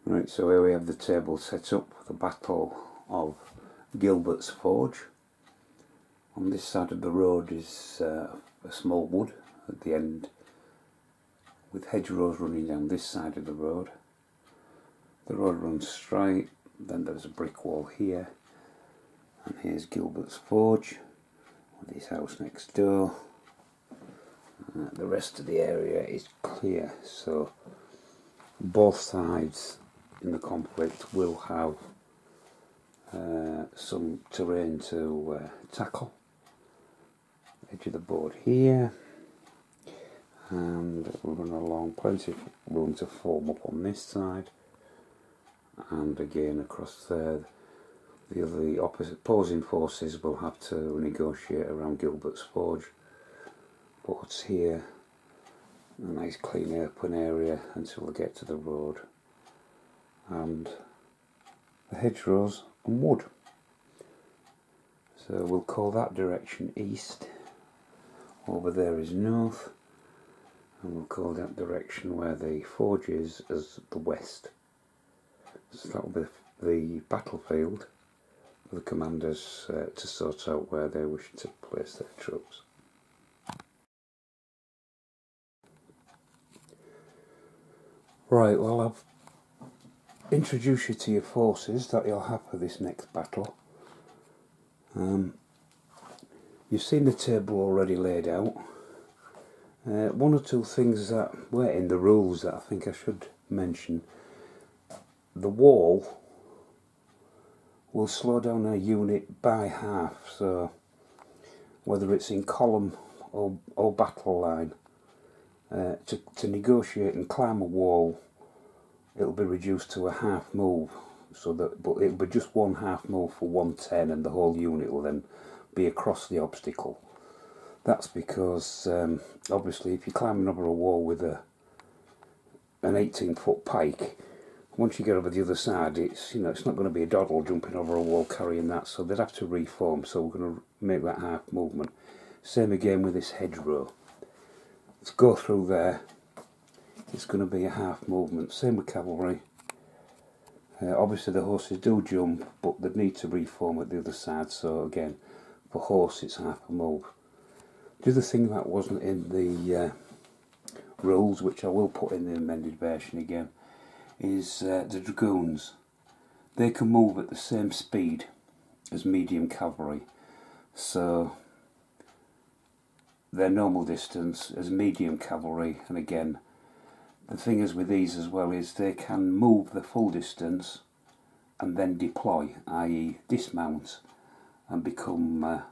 Right, so here we have the table set up for the Battle of Gilbert's Forge. On this side of the road is a small wood at the end, with hedgerows running down this side of the road. The road runs straight, then there's a brick wall here, and here's Gilbert's Forge with his house next door. The rest of the area is clear, so both sides in the conflict will have some terrain to tackle. Edge of the board here, and we're going along, plenty of room to form up on this side, and again across there. The opposing forces will have to negotiate around Gilbert's Forge. Boards here, a nice clean open area until they get to the road, and the hedgerows and wood. So we'll call that direction east, over there is north, and we'll call that direction where the forge is as the west. So that will be the battlefield for the commanders to sort out where they wish to place their troops. Right, well, I've introduced you to your forces that you'll have for this next battle. You've seen the table already laid out. One or two things that were in the rules that I think I should mention. The wall will slow down a unit by half, so whether it's in column or battle line, to negotiate and climb a wall, it'll be reduced to a half move, but it'll be just one half move for 110, and the whole unit will then be across the obstacle. That's because obviously if you're climbing over a wall with an 18-foot pike, once you get over the other side, it's not going to be a doddle jumping over a wall carrying that, so they'd have to reform. So we're going to make that half movement. Same again with this hedgerow. Let's go through there. It's going to be a half movement. Same with cavalry. Obviously the horses do jump, but they need to reform at the other side. So again, for horse it's half a move. The other thing that wasn't in the rules, which I will put in the amended version again, is the dragoons. They can move at the same speed as medium cavalry. So their normal distance as medium cavalry, and again the thing is with these as well is they can move the full distance and then deploy, i.e. dismount and become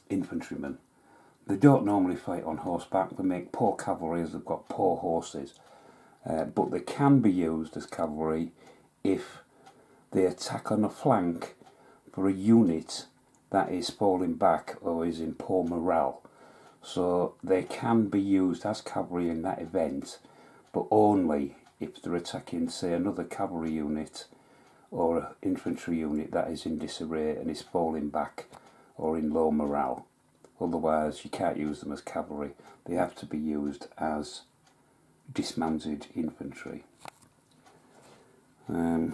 infantrymen. They don't normally fight on horseback. They make poor cavalry as they've got poor horses, but they can be used as cavalry if they attack on a flank for a unit that is falling back or is in poor morale. So they can be used as cavalry in that event, but only if they're attacking, say, another cavalry unit or an infantry unit that is in disarray and is falling back or in low morale. Otherwise you can't use them as cavalry. They have to be used as dismounted infantry. I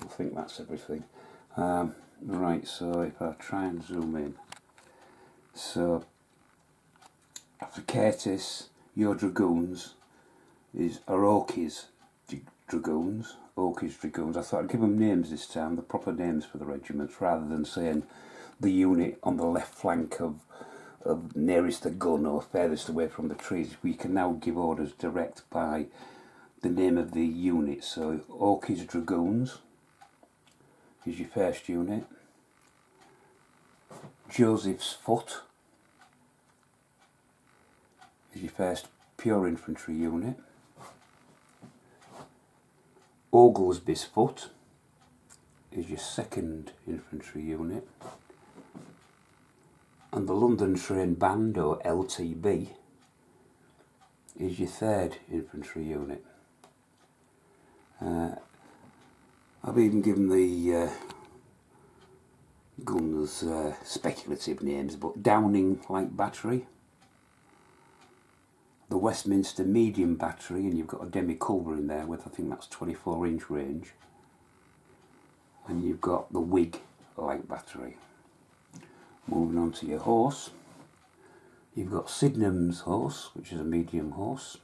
think that's everything. Right, so if I try and zoom in. So after Curtis, your dragoons are Orkie's dragoons. Orkie's dragoons. I thought I'd give them names this time, the proper names for the regiments, rather than saying the unit on the left flank of nearest the gun or furthest away from the trees. We can now give orders direct by the name of the unit. So Orkie's dragoons is your first unit. Joseph's foot is your first pure infantry unit. Oglesby's foot is your second infantry unit. And the London Train Band, or LTB, is your third infantry unit. I've even given the guns speculative names, but Downing Light Battery, the Westminster medium battery, and you've got a demi-culver in there with, I think that's 24-inch range, and you've got the Wig light battery. Moving on to your horse, you've got Sydenham's horse, which is a medium horse.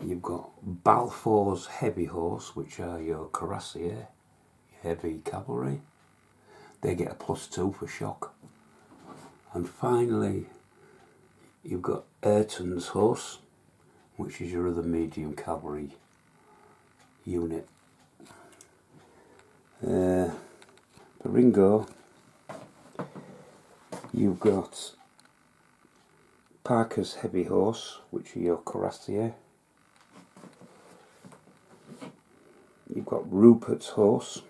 You've got Balfour's heavy horse, which are your cuirassier, heavy cavalry. They get a +2 for shock. And finally, you've got Ayrton's horse, which is your other medium cavalry unit. For Ringo, you've got Parker's heavy horse, which are your cuirassier. You've got Rupert's horse,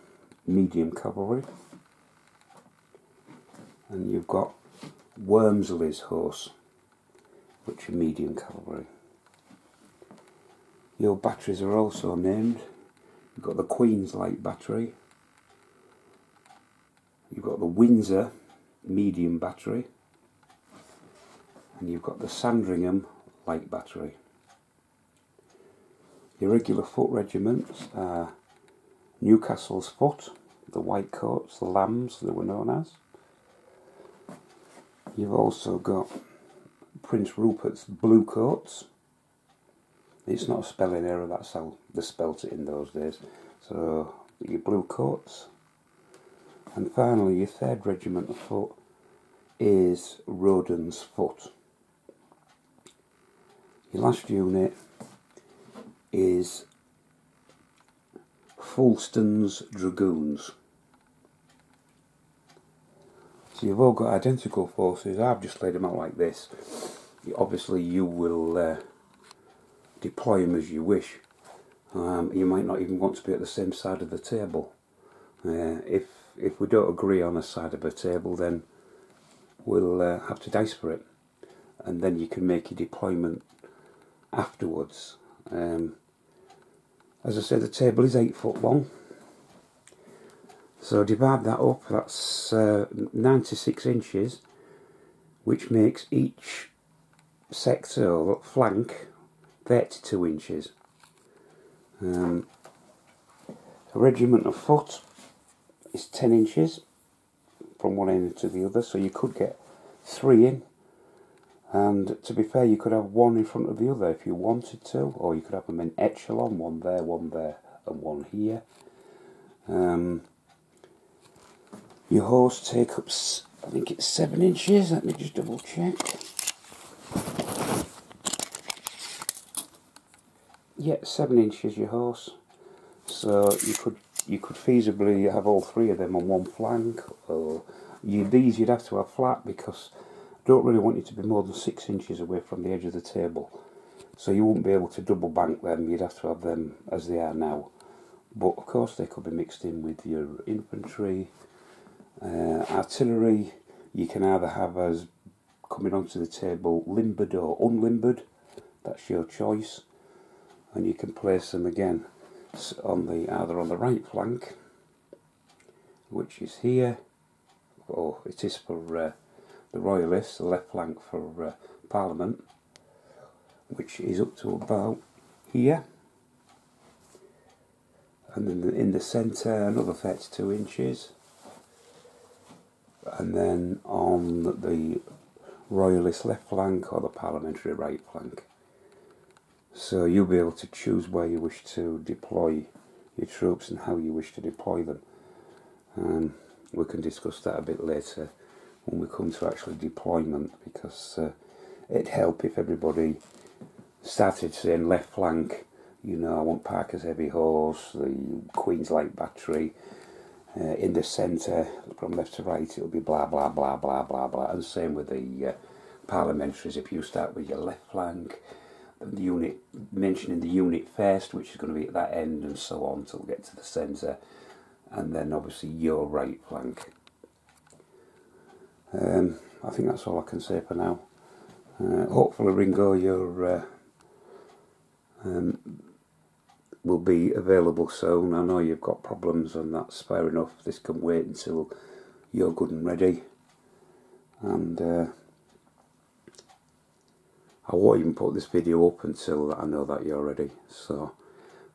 medium cavalry. And you've got Wormsley's horse, which are medium cavalry. Your batteries are also named. You've got the Queen's Light Battery. You've got the Windsor medium battery. And you've got the Sandringham light battery. Your regular foot regiments are Newcastle's Foot, the Whitecoats, the Lambs they were known as. You've also got Prince Rupert's Bluecoats. It's not a spelling error, that's how they spelt it in those days. So your Bluecoats. And finally your 3rd Regiment of Foot is Roden's Foot. Your last unit is Fulston's Dragoons. So you've all got identical forces. I've just laid them out like this. Obviously you will deploy them as you wish. You might not even want to be at the same side of the table. If we don't agree on a side of a table, then we'll have to dice for it, and then you can make your deployment afterwards. As I said, the table is 8 foot long, so divide that up. That's 96 inches, which makes each sector or flank 32 inches. A regiment of foot is 10 inches from one end to the other, so you could get 3 in, and to be fair you could have one in front of the other if you wanted to, or you could have them in echelon, one there and one here. Your horse take up, I think it's 7 inches, let me just double check. Yeah, 7 inches your horse, so you could feasibly have all 3 of them on one flank, or these you'd have to have flat, because I don't really want you to be more than 6 inches away from the edge of the table, so you wouldn't be able to double bank them. You'd have to have them as they are now, but of course they could be mixed in with your infantry. Artillery you can either have as coming onto the table limbered or unlimbered, that's your choice, and you can place them again on either on the right flank, which is here, or it is for the Royalists, the left flank for Parliament, which is up to about here, and then in the centre another 32 inches, and then on the Royalist left flank or the Parliamentary right flank. So you'll be able to choose where you wish to deploy your troops and how you wish to deploy them. We can discuss that a bit later when we come to actually deployment, because it'd help if everybody started saying left flank, you know, I want Parker's heavy horse, the Queen's Light Battery, in the centre, from left to right it'll be blah blah blah blah blah blah, and same with the parliamentaries. If you start with your left flank, the unit, mentioning the unit first, which is going to be at that end, and so on till we get to the centre, and then obviously your right flank. I think that's all I can say for now. Hopefully Ringo, your will be available soon. I know you've got problems, and that's fair enough. This can wait until you're good and ready, and I won't even put this video up until I know that you're ready, so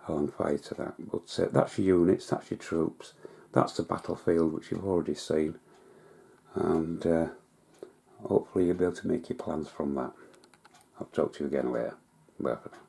I'll hang fire to that. But that's your units, that's your troops, that's the battlefield which you've already seen, and hopefully you'll be able to make your plans from that. I'll talk to you again later. Bye for now.